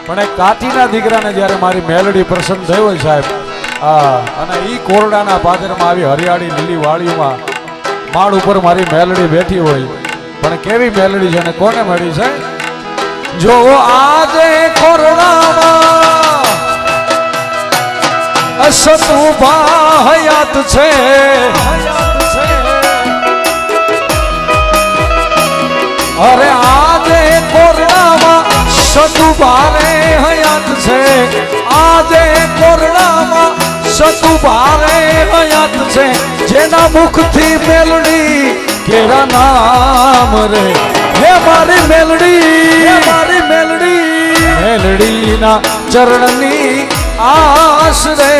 પણ એક કાઠીના દીકરાને જ્યારે મારી મેલડી પ્રસન્ન થઈ હોય સાહેબ, અને ઈ કોરડાના પાદરમાં આવી હરિયાળી લીલી વાડીઓમાં માળ ઉપર મારી મેલડી બેઠી હોય, પણ કેવી મેલડી છે ને કોને મળી છે? જો આજે કોરડામાં સતુભા હયાત છે, અરે આજે કોરડામાં સતુભા રે હયાત છે, આજે કોરડામાં સતુભા રે હયાત છે, જેના મુખથી મેલડી કેરા નામ રે, હે મારી મેલડી, હે મારી મેલડી, મેલડીના ચરણની આસ રે,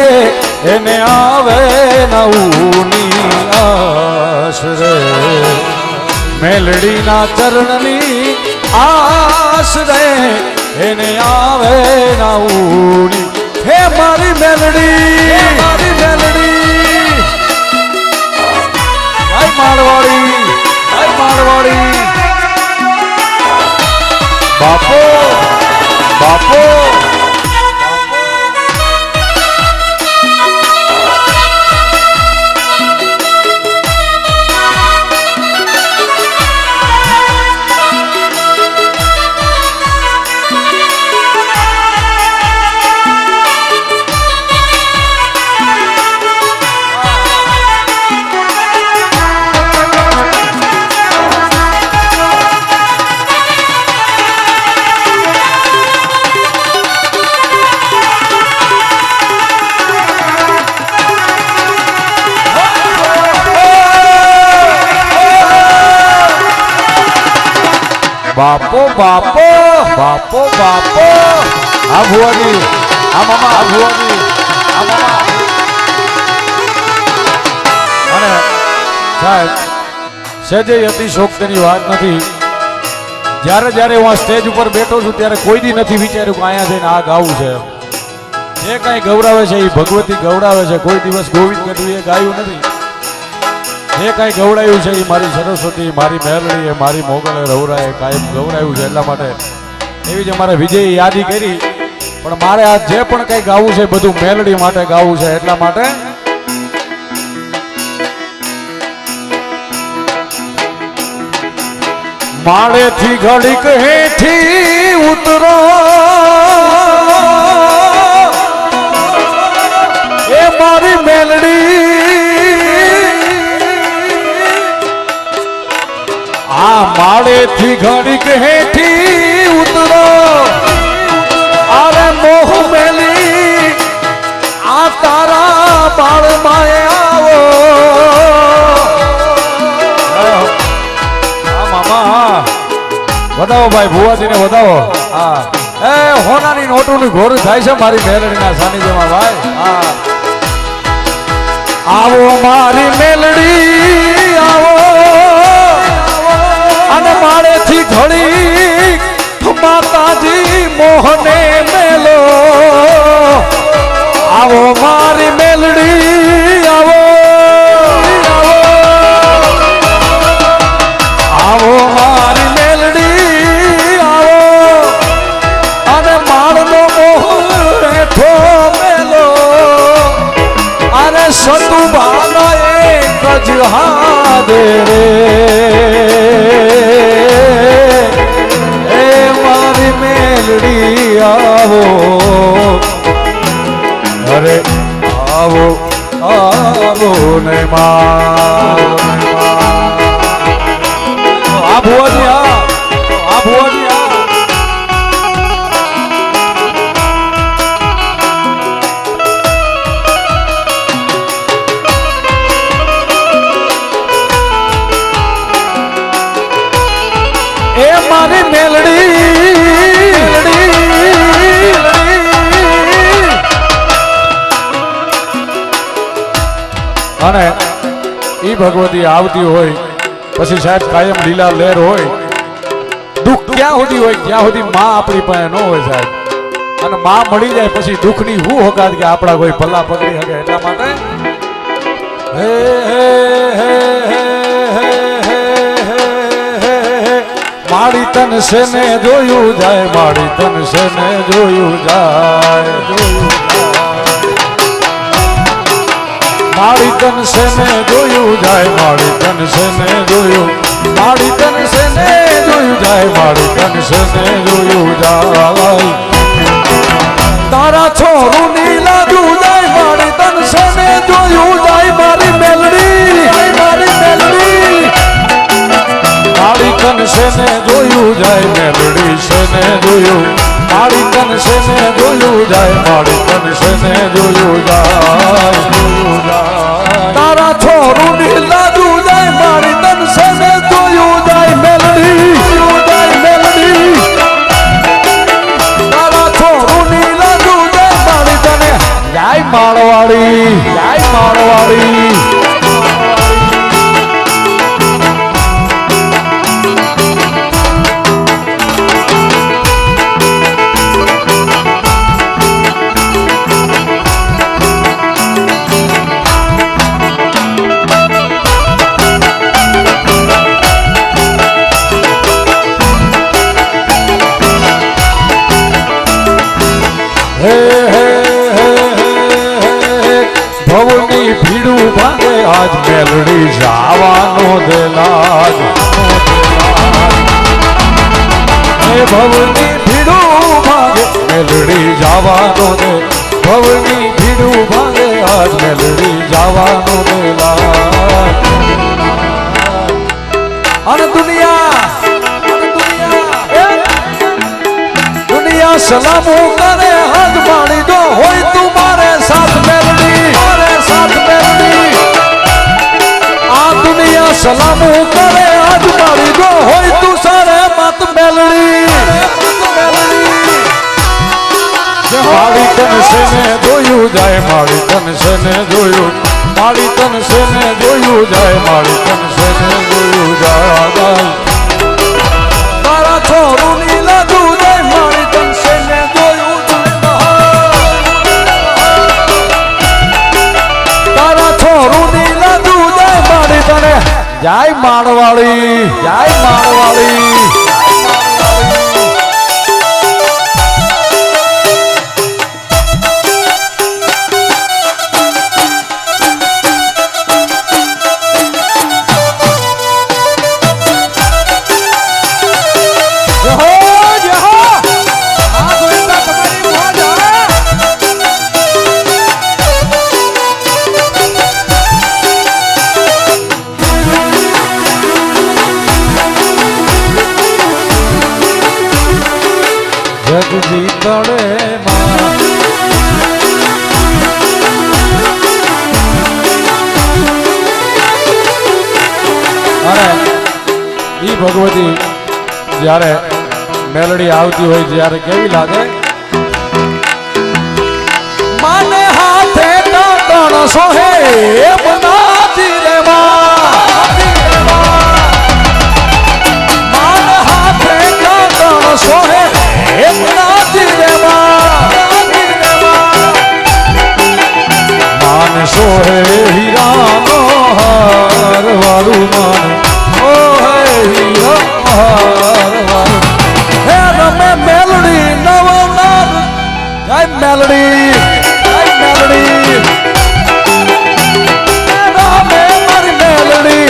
એને આવે નવની આસ રે, મેલડીના ચરણની આસ રે, એને આવે નવની, હે મારી મેલડી, હે મારી મેલડી, આય મારવાડી, આય મારવાડી, બાપો બાપો બાપો બાપો બાપો બાપો, આ ભુવાની, આ મામા, આ ભુવાની, આ મામા. અને સાહેબ સહેજે અતિશોક્તિની વાત નથી. જ્યારે જ્યારે હું આ સ્ટેજ ઉપર બેઠો છું ત્યારે કોઈ દી નથી વિચાર્યું કે અહીંયા જઈને આ ગાવું છે. જે કાંઈ ગૌરાવે છે એ ભગવતી ગૌરાવે છે. કોઈ દિવસ ગોવિંદ ગઢવીએ ગાયું નથી. જે કાંઈ ગૌડાયું છે એ મારી સરસ્વતી, મારી મેલડીએ, મારી મોગલે રવરાએ કાયમ ગૌડાયું છે. એટલા માટે એવી જ અમારે વિજયે યાદી કરી. પણ મારે આ જે પણ કંઈ ગાવું છે બધું મેલડી માટે ગાવું છે. એટલા માટે માળેથી ઘડીક હેઠી ઉતરો એ મારી મેલડી, આ માળેથી ઘડીક હેઠી ઉતરો, અરે મોહ મેલી આ તારા બાળમાં આવો. મામા વધાવો ભાઈ, ભુવાજીને વધાવો. હા, એ હોનાની નોટોની ઘોર થાય છે મારી મેલડીના સાનિધ્યમાં ભાઈ. હા, આવો મારી મેલડી આવો, અને માળેથી ઘડી માતાજી મોહને મેલો. આવો મારી મેલડી આવો, આવો મારી મેલડી આવો, અને માળનો મોહ હેઠો મેલો. અને સતુભાનો એક જ હાથ રે, આવો, અરે આવો આવો ને માં. આ ભુવાની, આ ભુવાની, એ મારી મેલડી. અને ઈ ભગવતી આવતી હોય પછી સાહેબ કાયમ લીલા લહેર હોય. દુઃખ ક્યાં સુધી હોય? જ્યાં સુધી માં આપણી પાસે ન હોય સાહેબ. અને માં મળી જાય પછી દુઃખની હું હોકાત કે આપણા કોઈ ભલા પકડી શકે. એટલા માટે હે હે હે હે હે હે મારી તન છે ને જોયું જાય, મારી તન છે ને જોયું જાય, મારી તન છે ને જોયું જાય, મારી તન છે ને જોયું, મારી તન છે ને જોયું જાય, મારી તન છે ને જોયું જાય. તારા છોરું ની લાજુ જાય, મારી તન છે ને જોયું જાય, મારી મેલડી, મારી મેલડી, મારી તન છે ને જોયું જાય, મેલડી છે ને જોયું, મારી તન છે ને જોયું જાય, મારી તન છે ને જોયું જાય. તારા છોરું ની લાજુ જાય, મારી તન છે ને જોયું જાય, મેલડી, જાય મેલડી, તારા છોરું ની લાજુ જાય, મારી તને જાય માળવાડી, જાય માળવાડી. ભવની ભીડું ભાગે આજ મેલડી જવાનો દેલાજ, ભવની ભીડું ભાગે મેલડી જવાનો દે, ભવની ભીડું ભાગે આજ મેલડી જવાનો દેલાજ. અને દુનિયા સલામો કરે હાથ માણી દો હોય તું મારે સાથ મેલડી, મારે સાથ મેલડી. આ દુનિયા સલામો કરે હાથ માણી દો હોય તું સારે મત મેલડી, મારી તન છે ને જોયું જાય, મારી તન છે ને જોયું, મારી તન છે ને જોયું જાય, મારી તન છે ને જોયું જાય. તારા છોરું ની લાજુ જાય, મારી તન છે ને જોયું જાય, તારા છોરું ની લાજુ જાય, મારી તને જાય માળવાળી, જાય માળવાળી. જગજી તળે અને ઈ ભગવતી જ્યારે મેલડી આવતી હોય જ્યારે કેવી લાગે, માને હાથે દાંતણ સોહે બનાતી રે માને હાથે દાંતણ સોહે માન સોહે હીરાનો હાર વાળું માન, ઓ હે હીરા હાર વાળું. હે રમે મેલડી નવનાર, જય મેલડી, જય મેલડી, રમે મારી મેલડી,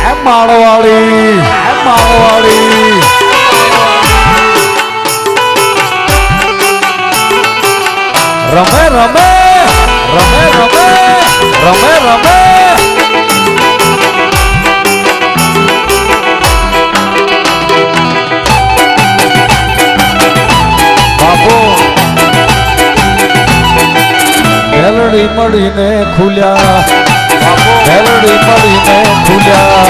હે માળવાળી, હે માળવાળી. રમે રમે રમે રમે રમે રમે. બાપુ મેલડી મળીને ખુલ્યા, બાપુ મેલડી મળીને ખુલ્યા,